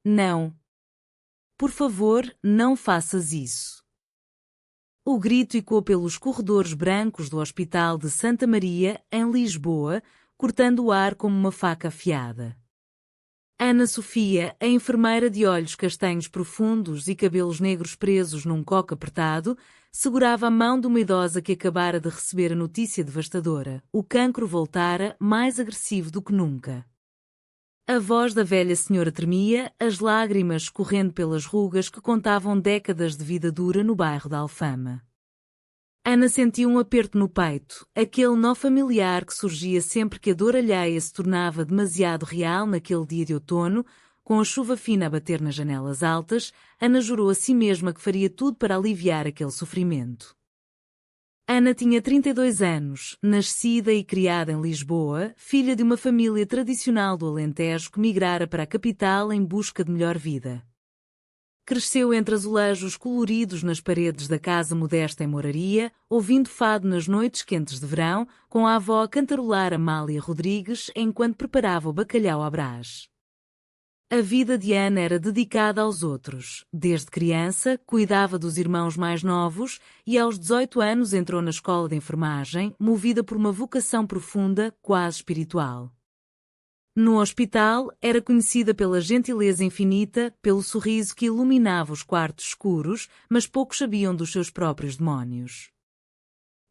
Não. Por favor, não faças isso. O grito ecoou pelos corredores brancos do Hospital de Santa Maria, em Lisboa, cortando o ar como uma faca afiada. Ana Sofia, a enfermeira de olhos castanhos profundos e cabelos negros presos num coque apertado, segurava a mão de uma idosa que acabara de receber a notícia devastadora. O cancro voltara, mais agressivo do que nunca. A voz da velha senhora tremia, as lágrimas correndo pelas rugas que contavam décadas de vida dura no bairro da Alfama. Ana sentiu um aperto no peito, aquele nó familiar que surgia sempre que a dor alheia se tornava demasiado real naquele dia de outono, com a chuva fina a bater nas janelas altas. Ana jurou a si mesma que faria tudo para aliviar aquele sofrimento. Ana tinha 32 anos, nascida e criada em Lisboa, filha de uma família tradicional do Alentejo que migrara para a capital em busca de melhor vida. Cresceu entre azulejos coloridos nas paredes da casa modesta em Moraria, ouvindo fado nas noites quentes de verão, com a avó a cantarolar Amália Rodrigues enquanto preparava o bacalhau à Brás. A vida de Ana era dedicada aos outros. Desde criança, cuidava dos irmãos mais novos e aos 18 anos entrou na escola de enfermagem, movida por uma vocação profunda, quase espiritual. No hospital, era conhecida pela gentileza infinita, pelo sorriso que iluminava os quartos escuros, mas poucos sabiam dos seus próprios demónios.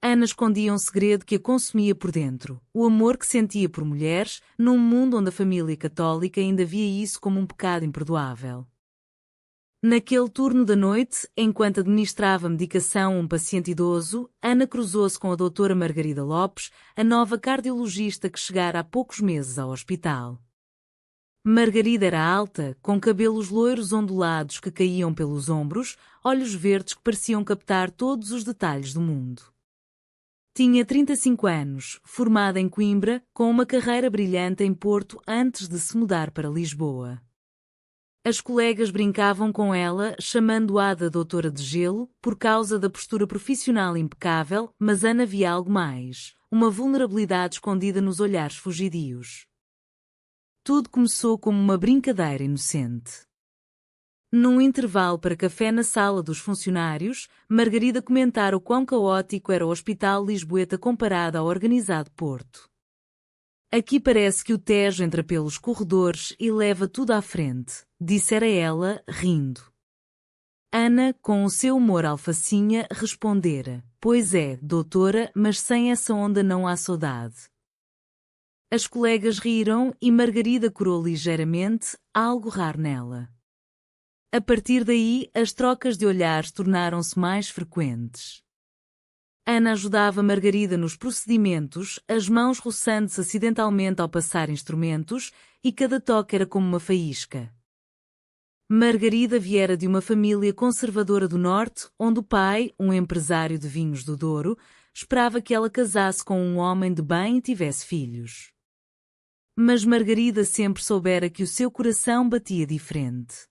Ana escondia um segredo que a consumia por dentro, o amor que sentia por mulheres, num mundo onde a família católica ainda via isso como um pecado imperdoável. Naquele turno da noite, enquanto administrava medicação a um paciente idoso, Ana cruzou-se com a doutora Margarida Lopes, a nova cardiologista que chegara há poucos meses ao hospital. Margarida era alta, com cabelos loiros ondulados que caíam pelos ombros, olhos verdes que pareciam captar todos os detalhes do mundo. Tinha 35 anos, formada em Coimbra, com uma carreira brilhante em Porto antes de se mudar para Lisboa. As colegas brincavam com ela, chamando-a de Doutora de Gelo, por causa da postura profissional impecável, mas Ana via algo mais, uma vulnerabilidade escondida nos olhares fugidios. Tudo começou como uma brincadeira inocente. Num intervalo para café na sala dos funcionários, Margarida comentara o quão caótico era o hospital lisboeta comparado ao organizado Porto. Aqui parece que o Tejo entra pelos corredores e leva tudo à frente, dissera ela, rindo. Ana, com o seu humor alfacinha, respondera, pois é, doutora, mas sem essa onda não há saudade. As colegas riram e Margarida corou ligeiramente, algo raro nela. A partir daí, as trocas de olhares tornaram-se mais frequentes. Ana ajudava Margarida nos procedimentos, as mãos roçando-se acidentalmente ao passar instrumentos, e cada toque era como uma faísca. Margarida viera de uma família conservadora do Norte, onde o pai, um empresário de vinhos do Douro, esperava que ela casasse com um homem de bem e tivesse filhos. Mas Margarida sempre soubera que o seu coração batia diferente.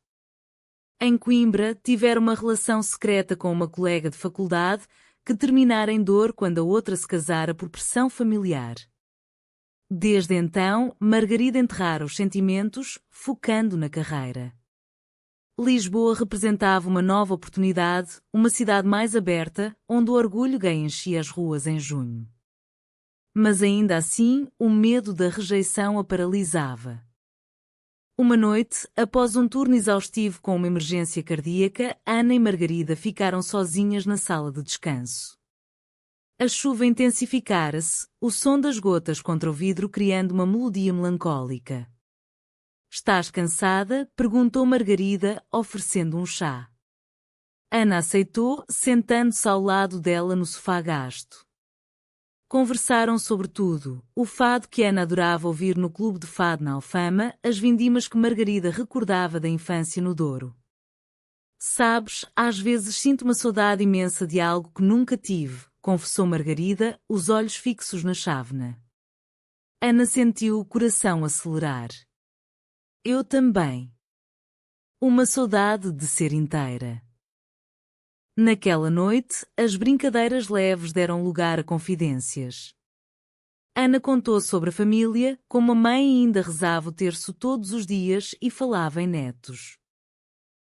Em Coimbra, tivera uma relação secreta com uma colega de faculdade, que terminara em dor quando a outra se casara por pressão familiar. Desde então, Margarida enterrara os sentimentos, focando na carreira. Lisboa representava uma nova oportunidade, uma cidade mais aberta, onde o orgulho gay enchia as ruas em junho. Mas ainda assim, o medo da rejeição a paralisava. Uma noite, após um turno exaustivo com uma emergência cardíaca, Ana e Margarida ficaram sozinhas na sala de descanso. A chuva intensificara-se, o som das gotas contra o vidro criando uma melodia melancólica. "Estás cansada?", perguntou Margarida, oferecendo um chá. Ana aceitou, sentando-se ao lado dela no sofá gasto. Conversaram sobre tudo, o fado que Ana adorava ouvir no clube de fado na Alfama, as vindimas que Margarida recordava da infância no Douro. "Sabes, às vezes sinto uma saudade imensa de algo que nunca tive", confessou Margarida, os olhos fixos na chávena. Ana sentiu o coração acelerar. "Eu também. Uma saudade de ser inteira." Naquela noite, as brincadeiras leves deram lugar a confidências. Ana contou sobre a família, como a mãe ainda rezava o terço todos os dias e falava em netos.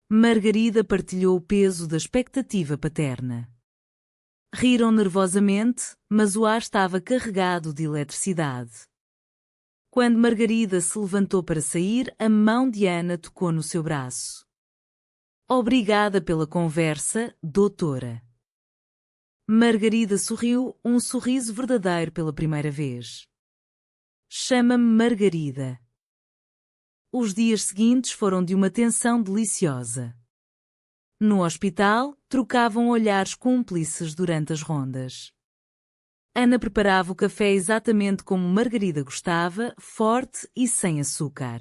Margarida partilhou o peso da expectativa paterna. Riram nervosamente, mas o ar estava carregado de eletricidade. Quando Margarida se levantou para sair, a mão de Ana tocou no seu braço. Obrigada pela conversa, doutora. Margarida sorriu, um sorriso verdadeiro pela primeira vez. Chama-me Margarida. Os dias seguintes foram de uma tensão deliciosa. No hospital, trocavam olhares cúmplices durante as rondas. Ana preparava o café exatamente como Margarida gostava, forte e sem açúcar.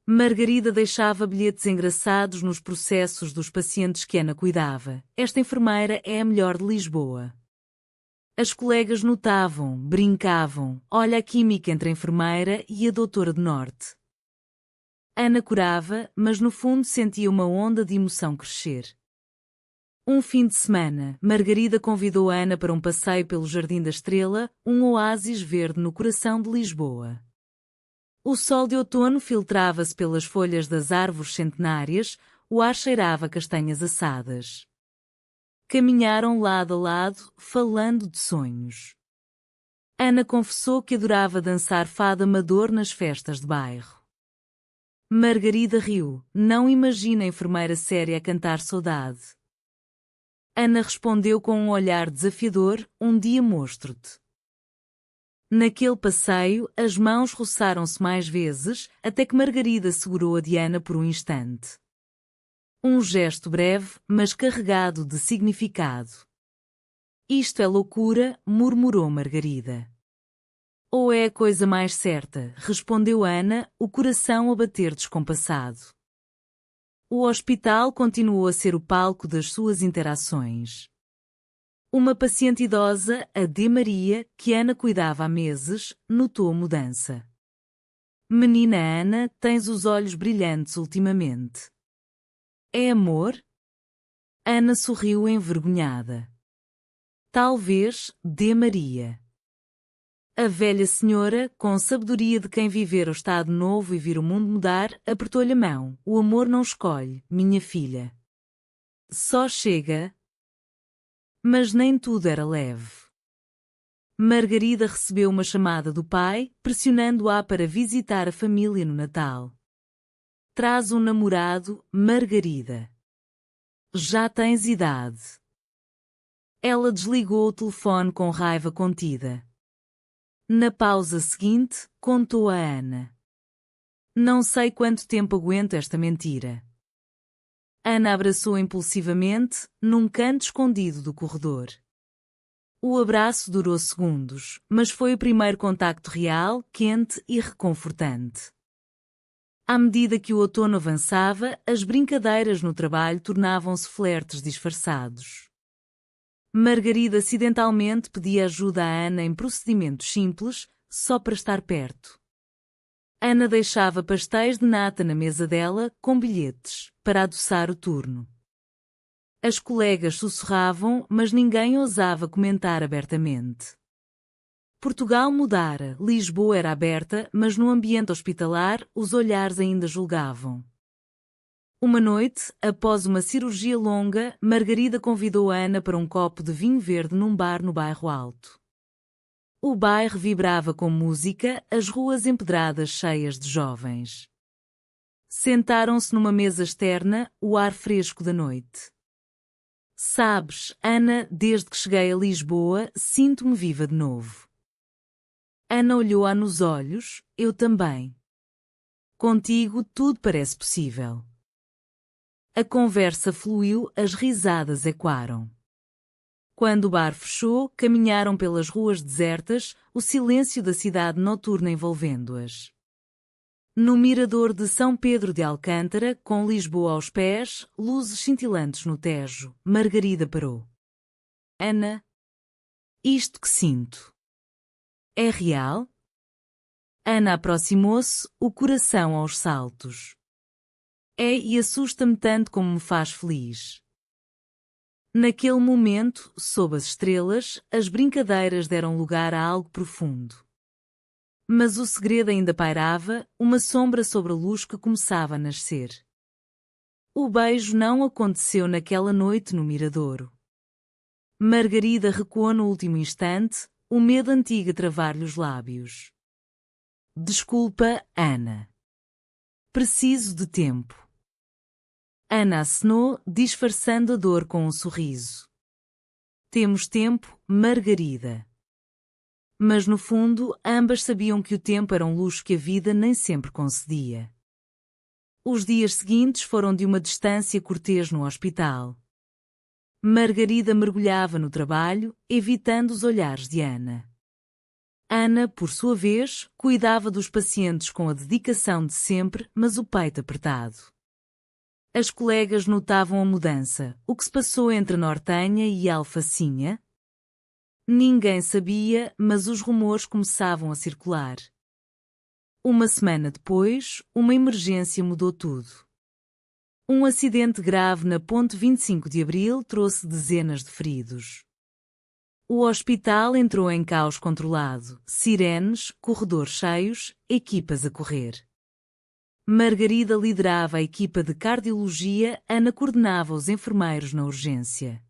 Margarida deixava bilhetes engraçados nos processos dos pacientes que Ana cuidava. Esta enfermeira é a melhor de Lisboa. As colegas notavam, brincavam, olha a química entre a enfermeira e a doutora de Norte. Ana corava, mas no fundo sentia uma onda de emoção crescer. Um fim de semana, Margarida convidou Ana para um passeio pelo Jardim da Estrela, um oásis verde no coração de Lisboa. O sol de outono filtrava-se pelas folhas das árvores centenárias, o ar cheirava a castanhas assadas. Caminharam lado a lado, falando de sonhos. Ana confessou que adorava dançar fado amador nas festas de bairro. Margarida riu, não imagina a enfermeira séria a cantar saudade. Ana respondeu com um olhar desafiador, um dia mostro-te. Naquele passeio, as mãos roçaram-se mais vezes, até que Margarida segurou a de Ana por um instante. Um gesto breve, mas carregado de significado. Isto é loucura, murmurou Margarida. Ou é a coisa mais certa, respondeu Ana, o coração a bater descompassado. O hospital continuou a ser o palco das suas interações. Uma paciente idosa, a D. Maria, que Ana cuidava há meses, notou a mudança. Menina Ana, tens os olhos brilhantes ultimamente. É amor? Ana sorriu envergonhada. Talvez, D. Maria. A velha senhora, com sabedoria de quem viver o estado novo e vir o mundo mudar, apertou-lhe a mão. O amor não escolhe, minha filha. Só chega. Mas nem tudo era leve. Margarida recebeu uma chamada do pai, pressionando-a para visitar a família no Natal. Traz um namorado, Margarida. Já tens idade. Ela desligou o telefone com raiva contida. Na pausa seguinte, contou a Ana. Não sei quanto tempo aguento esta mentira. Ana abraçou impulsivamente, num canto escondido do corredor. O abraço durou segundos, mas foi o primeiro contacto real, quente e reconfortante. À medida que o outono avançava, as brincadeiras no trabalho tornavam-se flertes disfarçados. Margarida acidentalmente pedia ajuda a Ana em procedimentos simples, só para estar perto. Ana deixava pastéis de nata na mesa dela, com bilhetes, para adoçar o turno. As colegas sussurravam, mas ninguém ousava comentar abertamente. Portugal mudara, Lisboa era aberta, mas no ambiente hospitalar, os olhares ainda julgavam. Uma noite, após uma cirurgia longa, Margarida convidou Ana para um copo de vinho verde num bar no bairro Alto. O bairro vibrava com música, as ruas empedradas cheias de jovens. Sentaram-se numa mesa externa, o ar fresco da noite. Sabes, Ana, desde que cheguei a Lisboa, sinto-me viva de novo. Ana olhou-a nos olhos, eu também. Contigo tudo parece possível. A conversa fluiu, as risadas ecoaram. Quando o bar fechou, caminharam pelas ruas desertas, o silêncio da cidade noturna envolvendo-as. No mirador de São Pedro de Alcântara, com Lisboa aos pés, luzes cintilantes no Tejo, Margarida parou. Ana, isto que sinto. É real? Ana aproximou-se, o coração aos saltos. É e assusta-me tanto como me faz feliz. Naquele momento, sob as estrelas, as brincadeiras deram lugar a algo profundo. Mas o segredo ainda pairava, uma sombra sobre a luz que começava a nascer. O beijo não aconteceu naquela noite no miradouro. Margarida recuou no último instante, o medo antigo a travar-lhe os lábios. Desculpa, Ana. Preciso de tempo. Ana acenou, disfarçando a dor com um sorriso. Temos tempo, Margarida. Mas no fundo, ambas sabiam que o tempo era um luxo que a vida nem sempre concedia. Os dias seguintes foram de uma distância cortês no hospital. Margarida mergulhava no trabalho, evitando os olhares de Ana. Ana, por sua vez, cuidava dos pacientes com a dedicação de sempre, mas o peito apertado. As colegas notavam a mudança. O que se passou entre Nortenha e Alfacinha? Ninguém sabia, mas os rumores começavam a circular. Uma semana depois, uma emergência mudou tudo. Um acidente grave na Ponte 25 de Abril trouxe dezenas de feridos. O hospital entrou em caos controlado, sirenes, corredores cheios, equipas a correr. Margarida liderava a equipa de cardiologia, Ana coordenava os enfermeiros na urgência.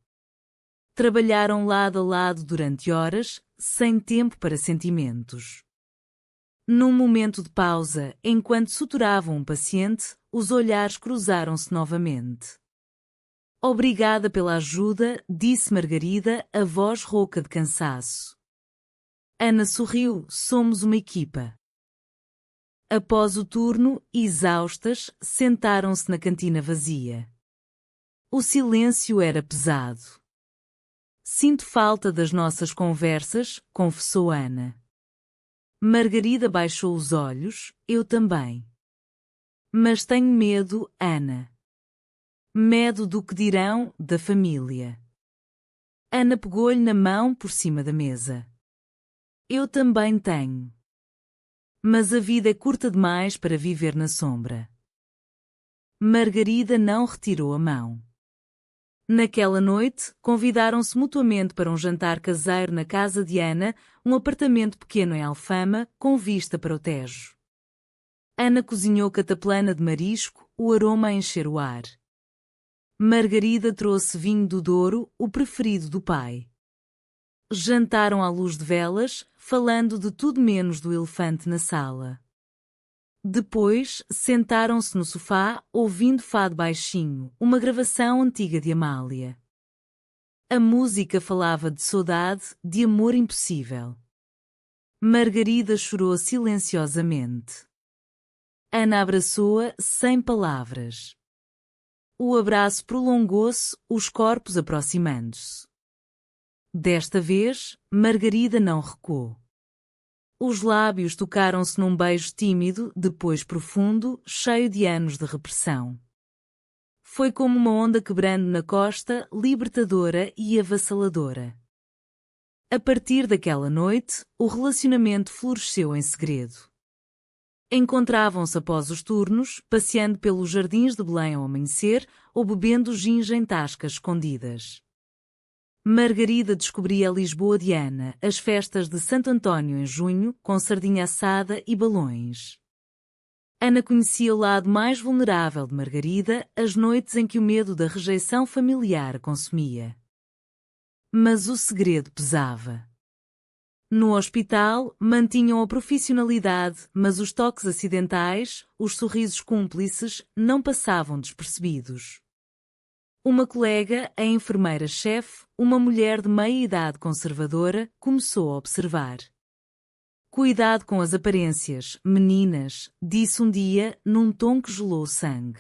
Trabalharam lado a lado durante horas, sem tempo para sentimentos. Num momento de pausa, enquanto suturavam um paciente, os olhares cruzaram-se novamente. Obrigada pela ajuda, disse Margarida, a voz rouca de cansaço. Ana sorriu, somos uma equipa. Após o turno, exaustas, sentaram-se na cantina vazia. O silêncio era pesado. Sinto falta das nossas conversas, confessou Ana. Margarida baixou os olhos, eu também. Mas tenho medo, Ana. Medo do que dirão, da família. Ana pegou-lhe na mão por cima da mesa. Eu também tenho. Mas a vida é curta demais para viver na sombra. Margarida não retirou a mão. Naquela noite, convidaram-se mutuamente para um jantar caseiro na casa de Ana, um apartamento pequeno em Alfama, com vista para o Tejo. Ana cozinhou cataplana de marisco, o aroma a encher o ar. Margarida trouxe vinho do Douro, o preferido do pai. Jantaram à luz de velas, falando de tudo menos do elefante na sala. Depois, sentaram-se no sofá, ouvindo fado baixinho, uma gravação antiga de Amália. A música falava de saudade, de amor impossível. Margarida chorou silenciosamente. Ana abraçou-a, sem palavras. O abraço prolongou-se, os corpos aproximando-se. Desta vez, Margarida não recuou. Os lábios tocaram-se num beijo tímido, depois profundo, cheio de anos de repressão. Foi como uma onda quebrando na costa, libertadora e avassaladora. A partir daquela noite, o relacionamento floresceu em segredo. Encontravam-se após os turnos, passeando pelos jardins de Belém ao amanhecer ou bebendo ginja em tascas escondidas. Margarida descobria a Lisboa de Ana, as festas de Santo António em junho, com sardinha assada e balões. Ana conhecia o lado mais vulnerável de Margarida, as noites em que o medo da rejeição familiar a consumia. Mas o segredo pesava. No hospital, mantinham a profissionalidade, mas os toques acidentais, os sorrisos cúmplices, não passavam despercebidos. Uma colega, a enfermeira-chefe, uma mulher de meia-idade conservadora, começou a observar. Cuidado com as aparências, meninas, disse um dia, num tom que gelou o sangue.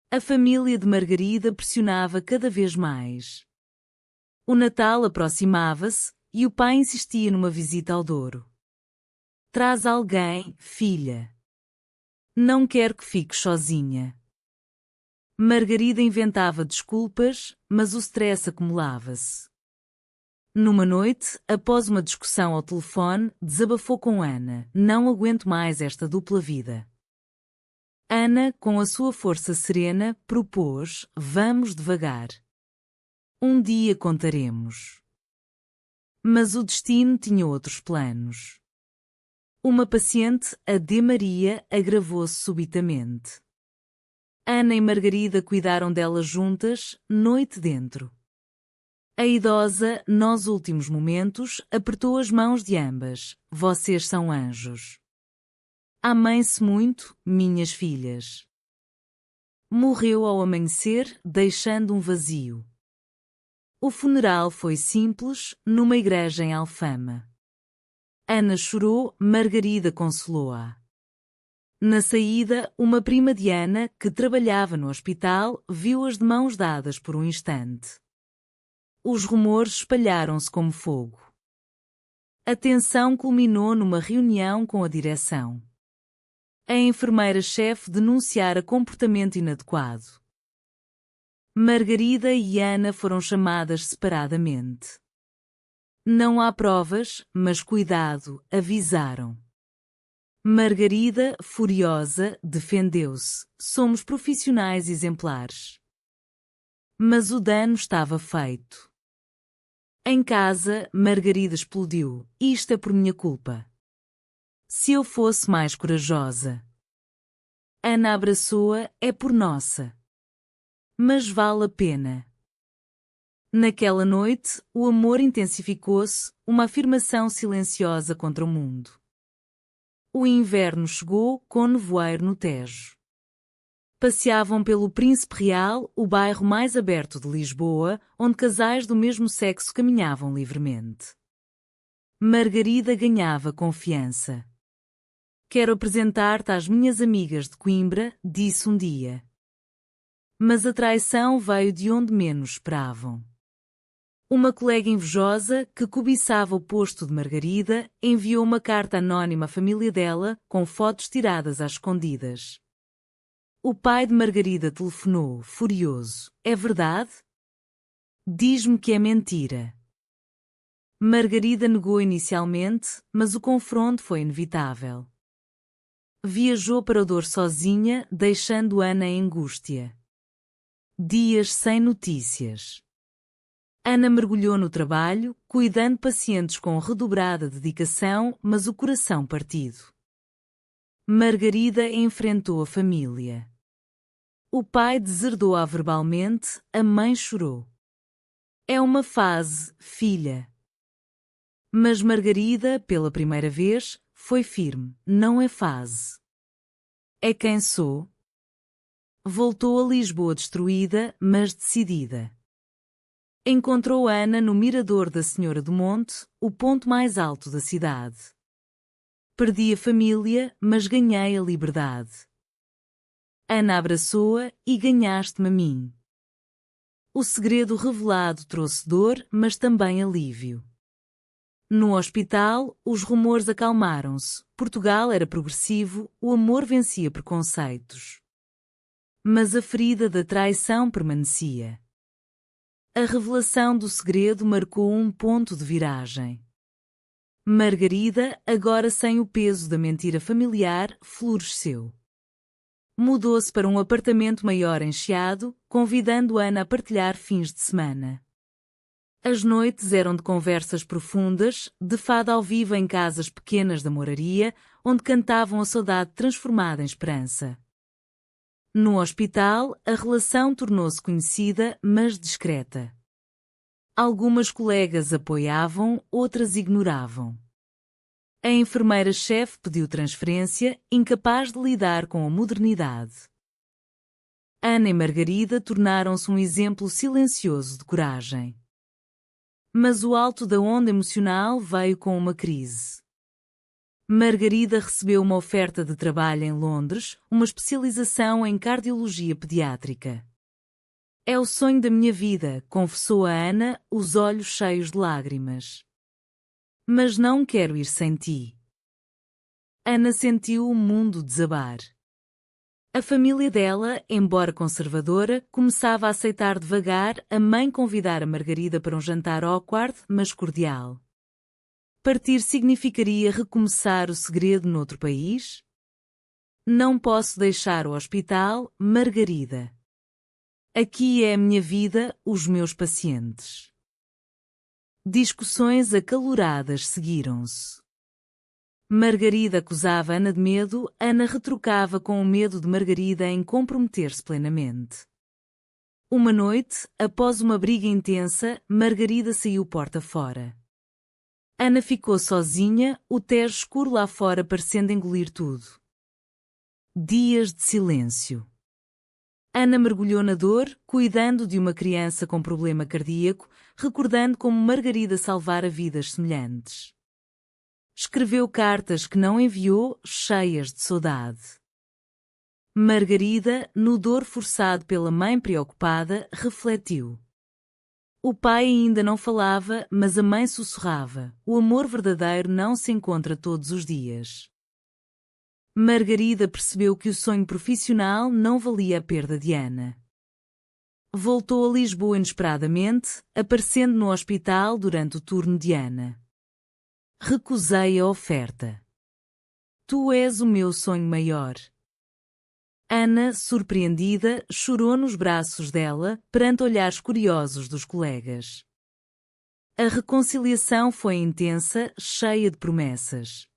A família de Margarida pressionava cada vez mais. O Natal aproximava-se, e o pai insistia numa visita ao Douro. Traz alguém, filha. Não quero que fiques sozinha. Margarida inventava desculpas, mas o stress acumulava-se. Numa noite, após uma discussão ao telefone, desabafou com Ana: não aguento mais esta dupla vida. Ana, com a sua força serena, propôs: vamos devagar. Um dia contaremos. Mas o destino tinha outros planos. Uma paciente, a D. Maria, agravou-se subitamente. Ana e Margarida cuidaram dela juntas, noite dentro. A idosa, nos últimos momentos, apertou as mãos de ambas. Vocês são anjos. Amem-se muito, minhas filhas. Morreu ao amanhecer, deixando um vazio. O funeral foi simples, numa igreja em Alfama. Ana chorou, Margarida consolou-a. Na saída, uma prima de Ana, que trabalhava no hospital, viu-as de mãos dadas por um instante. Os rumores espalharam-se como fogo. A tensão culminou numa reunião com a direção. A enfermeira-chefe denunciara comportamento inadequado. Margarida e Ana foram chamadas separadamente. Não há provas, mas cuidado, avisaram. Margarida, furiosa, defendeu-se. Somos profissionais exemplares. Mas o dano estava feito. Em casa, Margarida explodiu. Isto é por minha culpa. Se eu fosse mais corajosa. Ana abraçou-a, é por nossa. Mas vale a pena. Naquela noite, o amor intensificou-se, uma afirmação silenciosa contra o mundo. O inverno chegou, com nevoeiro no Tejo. Passeavam pelo Príncipe Real, o bairro mais aberto de Lisboa, onde casais do mesmo sexo caminhavam livremente. Margarida ganhava confiança. Quero apresentar-te às minhas amigas de Coimbra, disse um dia. Mas a traição veio de onde menos esperavam. Uma colega invejosa, que cobiçava o posto de Margarida, enviou uma carta anónima à família dela, com fotos tiradas às escondidas. O pai de Margarida telefonou, furioso. É verdade? Diz-me que é mentira. Margarida negou inicialmente, mas o confronto foi inevitável. Viajou para o Douro sozinha, deixando Ana em angústia. Dias sem notícias. Ana mergulhou no trabalho, cuidando pacientes com redobrada dedicação, mas o coração partido. Margarida enfrentou a família. O pai deserdou-a verbalmente, a mãe chorou. É uma fase, filha. Mas Margarida, pela primeira vez, foi firme. Não é fase. É quem sou. Voltou a Lisboa destruída, mas decidida. Encontrou Ana no mirador da Senhora do Monte, o ponto mais alto da cidade. Perdi a família, mas ganhei a liberdade. Ana abraçou-a e ganhaste-me a mim. O segredo revelado trouxe dor, mas também alívio. No hospital, os rumores acalmaram-se. Portugal era progressivo, o amor vencia preconceitos. Mas a ferida da traição permanecia. A revelação do segredo marcou um ponto de viragem. Margarida, agora sem o peso da mentira familiar, floresceu. Mudou-se para um apartamento maior em Chiado, convidando Ana a partilhar fins de semana. As noites eram de conversas profundas, de fado ao vivo em casas pequenas da moraria, onde cantavam a saudade transformada em esperança. No hospital, a relação tornou-se conhecida, mas discreta. Algumas colegas apoiavam, outras ignoravam. A enfermeira-chefe pediu transferência, incapaz de lidar com a modernidade. Ana e Margarida tornaram-se um exemplo silencioso de coragem. Mas o alto da onda emocional veio com uma crise. Margarida recebeu uma oferta de trabalho em Londres, uma especialização em cardiologia pediátrica. É o sonho da minha vida, confessou a Ana, os olhos cheios de lágrimas. Mas não quero ir sem ti. Ana sentiu o mundo desabar. A família dela, embora conservadora, começava a aceitar devagar. A mãe convidara Margarida para um jantar awkward, mas cordial. Partir significaria recomeçar o segredo noutro país? Não posso deixar o hospital, Margarida. Aqui é a minha vida, os meus pacientes. Discussões acaloradas seguiram-se. Margarida acusava Ana de medo, Ana retrucava com o medo de Margarida em comprometer-se plenamente. Uma noite, após uma briga intensa, Margarida saiu porta fora. Ana ficou sozinha, o Tejo escuro lá fora parecendo engolir tudo. Dias de silêncio. Ana mergulhou na dor, cuidando de uma criança com problema cardíaco, recordando como Margarida salvara vidas semelhantes. Escreveu cartas que não enviou, cheias de saudade. Margarida, no dor forçado pela mãe preocupada, refletiu. O pai ainda não falava, mas a mãe sussurrava. O amor verdadeiro não se encontra todos os dias. Margarida percebeu que o sonho profissional não valia a perda de Ana. Voltou a Lisboa inesperadamente, aparecendo no hospital durante o turno de Ana. Recusei a oferta. Tu és o meu sonho maior. Ana, surpreendida, chorou nos braços dela, perante olhares curiosos dos colegas. A reconciliação foi intensa, cheia de promessas.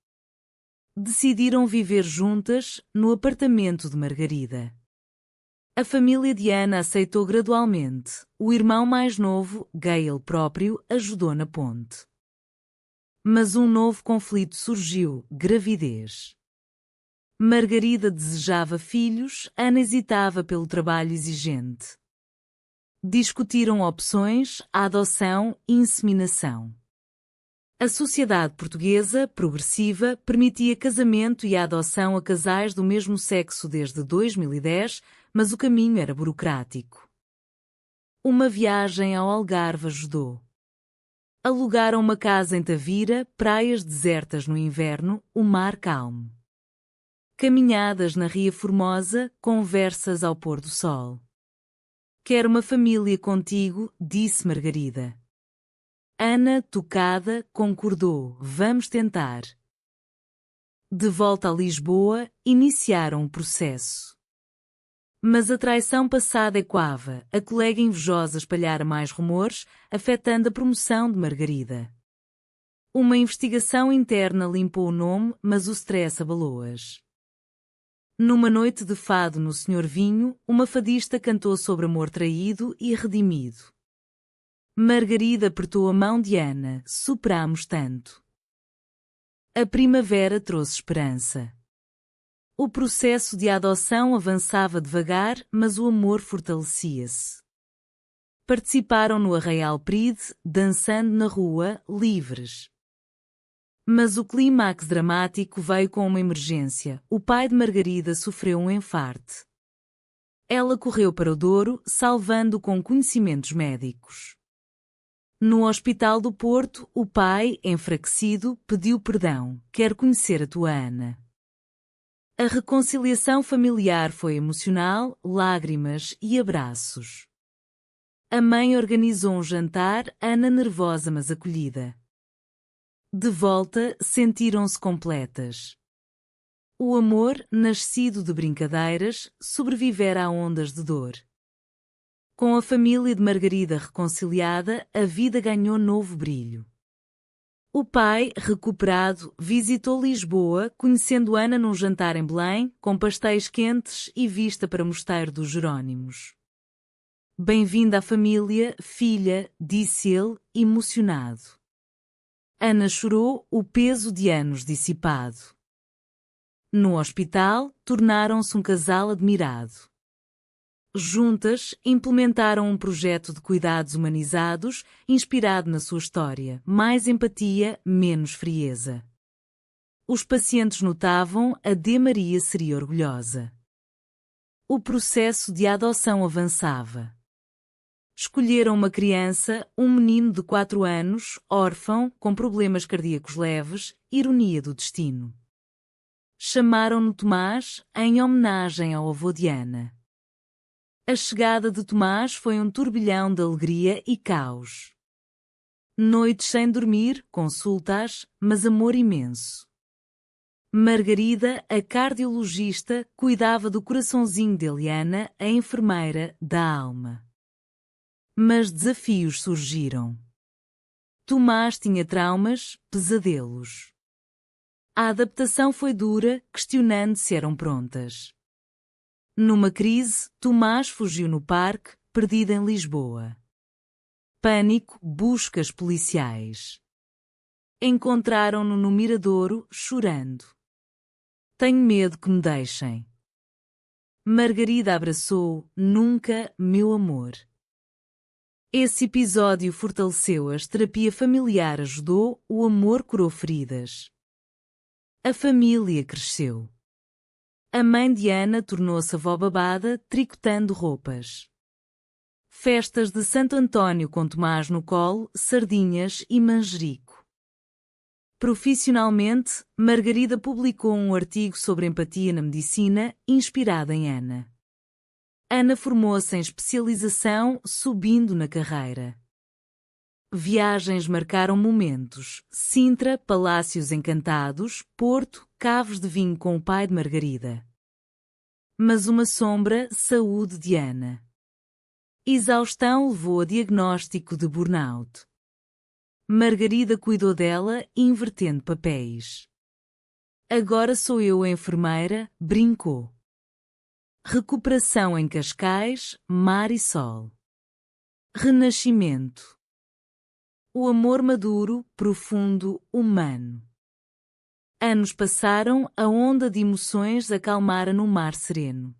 Decidiram viver juntas, no apartamento de Margarida. A família de Ana aceitou gradualmente. O irmão mais novo, Gael próprio, ajudou na ponte. Mas um novo conflito surgiu: gravidez. Margarida desejava filhos, Ana hesitava pelo trabalho exigente. Discutiram opções, a adoção e inseminação. A sociedade portuguesa, progressiva, permitia casamento e a adoção a casais do mesmo sexo desde 2010, mas o caminho era burocrático. Uma viagem ao Algarve ajudou. Alugaram uma casa em Tavira, praias desertas no inverno, o mar calmo. Caminhadas na Ria Formosa, conversas ao pôr do sol. Quero uma família contigo, disse Margarida. Ana, tocada, concordou. Vamos tentar. De volta a Lisboa, iniciaram o processo. Mas a traição passada ecoava, a colega invejosa espalhara mais rumores, afetando a promoção de Margarida. Uma investigação interna limpou o nome, mas o stress abalou-as. Numa noite de fado no Senhor Vinho, uma fadista cantou sobre amor traído e redimido. Margarida apertou a mão de Ana, superamos tanto. A primavera trouxe esperança. O processo de adoção avançava devagar, mas o amor fortalecia-se. Participaram no Arraial Pride, dançando na rua, livres. Mas o clímax dramático veio com uma emergência. O pai de Margarida sofreu um enfarte. Ela correu para o Douro, salvando-o com conhecimentos médicos. No Hospital do Porto, o pai, enfraquecido, pediu perdão. Quero conhecer a tua Ana. A reconciliação familiar foi emocional, lágrimas e abraços. A mãe organizou um jantar, Ana nervosa mas acolhida. De volta, sentiram-se completas. O amor, nascido de brincadeiras, sobrevivera a ondas de dor. Com a família de Margarida reconciliada, a vida ganhou novo brilho. O pai, recuperado, visitou Lisboa, conhecendo Ana num jantar em Belém, com pastéis quentes e vista para o Mosteiro dos Jerónimos. Bem-vinda à família, filha, disse ele, emocionado. Ana chorou, o peso de anos dissipado. No hospital, tornaram-se um casal admirado. Juntas, implementaram um projeto de cuidados humanizados, inspirado na sua história, mais empatia, menos frieza. Os pacientes notavam, a D. Maria seria orgulhosa. O processo de adoção avançava. Escolheram uma criança, um menino de 4 anos, órfão, com problemas cardíacos leves, ironia do destino. Chamaram-no Tomás, em homenagem ao avô de Ana. A chegada de Tomás foi um turbilhão de alegria e caos. Noites sem dormir, consultas, mas amor imenso. Margarida, a cardiologista, cuidava do coraçãozinho de Eliana, a enfermeira da alma. Mas desafios surgiram. Tomás tinha traumas, pesadelos. A adaptação foi dura, questionando se eram prontas. Numa crise, Tomás fugiu no parque, perdido em Lisboa. Pânico, buscas policiais. Encontraram-no no miradouro, chorando. Tenho medo que me deixem. Margarida abraçou, nunca, meu amor. Esse episódio fortaleceu-as, terapia familiar ajudou, o amor curou feridas. A família cresceu. A mãe de Ana tornou-se avó babada, tricotando roupas. Festas de Santo António com Tomás no colo, sardinhas e manjerico. Profissionalmente, Margarida publicou um artigo sobre empatia na medicina, inspirado em Ana. Ana formou-se em especialização, subindo na carreira. Viagens marcaram momentos: Sintra, Palácios Encantados, Porto, cavos de vinho com o pai de Margarida. Mas uma sombra, saúde de Ana. Exaustão levou a diagnóstico de burnout. Margarida cuidou dela, invertendo papéis. Agora sou eu a enfermeira, brincou. Recuperação em Cascais, mar e sol. Renascimento. O amor maduro, profundo, humano. Anos passaram, a onda de emoções acalmara no mar sereno.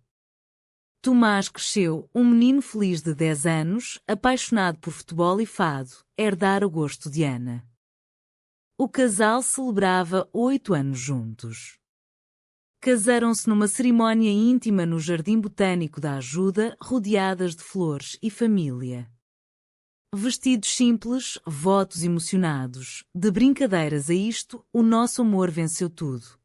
Tomás cresceu, um menino feliz de 10 anos, apaixonado por futebol e fado, herdara o gosto de Ana. O casal celebrava 8 anos juntos. Casaram-se numa cerimónia íntima no Jardim Botânico da Ajuda, rodeadas de flores e família. Vestidos simples, votos emocionados, de brincadeiras a isto, o nosso amor venceu tudo.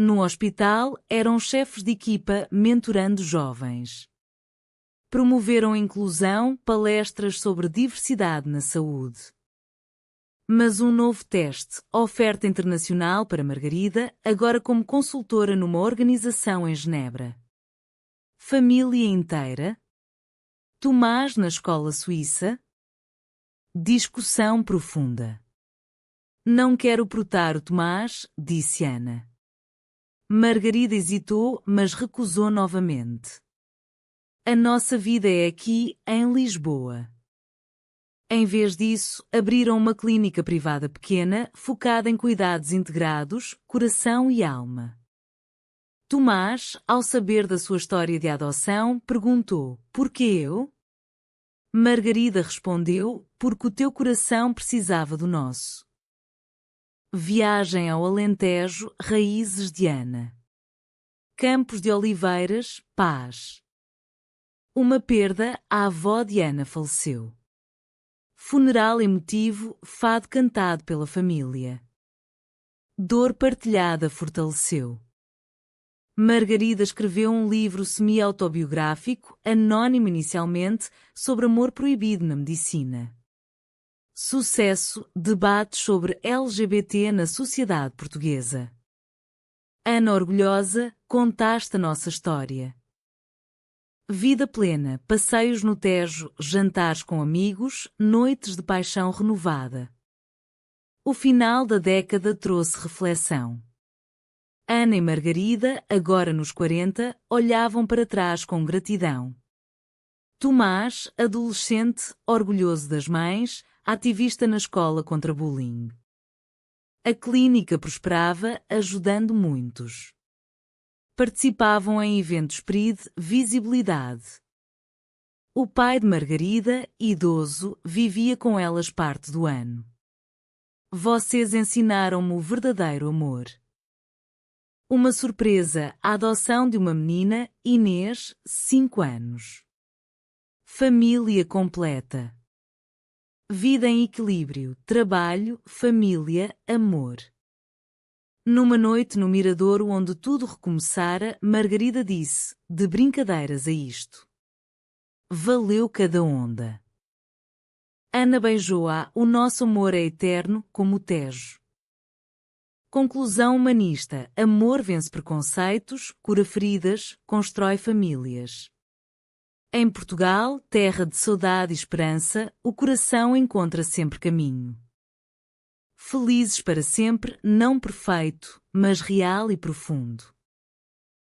No hospital, eram chefes de equipa mentorando jovens. Promoveram inclusão, palestras sobre diversidade na saúde. Mas um novo teste, oferta internacional para Margarida, agora como consultora numa organização em Genebra. Família inteira. Tomás na escola suíça. Discussão profunda. Não quero brotar o Tomás, disse Ana. Margarida hesitou, mas recusou novamente. A nossa vida é aqui, em Lisboa. Em vez disso, abriram uma clínica privada pequena, focada em cuidados integrados, coração e alma. Tomás, ao saber da sua história de adoção, perguntou: por que eu? Margarida respondeu: porque o teu coração precisava do nosso. Viagem ao Alentejo, raízes de Ana. Campos de Oliveiras, paz. Uma perda, a avó de Ana faleceu. Funeral emotivo, fado cantado pela família. Dor partilhada fortaleceu. Margarida escreveu um livro semi-autobiográfico, anónimo inicialmente, sobre amor proibido na medicina. Sucesso, debates sobre LGBT na sociedade portuguesa. Ana orgulhosa, contaste a nossa história. Vida plena, passeios no Tejo, jantares com amigos, noites de paixão renovada. O final da década trouxe reflexão. Ana e Margarida, agora nos 40, olhavam para trás com gratidão. Tomás, adolescente, orgulhoso das mães, ativista na escola contra bullying. A clínica prosperava, ajudando muitos. Participavam em eventos PRID, visibilidade. O pai de Margarida, idoso, vivia com elas parte do ano. Vocês ensinaram-me o verdadeiro amor. Uma surpresa, a adoção de uma menina, Inês, 5 anos. Família completa. Vida em equilíbrio, trabalho, família, amor. Numa noite no Miradouro onde tudo recomeçara, Margarida disse, de brincadeiras a isto. Valeu cada onda. Ana beijou-a, o nosso amor é eterno, como o Tejo. Conclusão humanista: amor vence preconceitos, cura feridas, constrói famílias. Em Portugal, terra de saudade e esperança, o coração encontra sempre caminho. Felizes para sempre, não perfeito, mas real e profundo.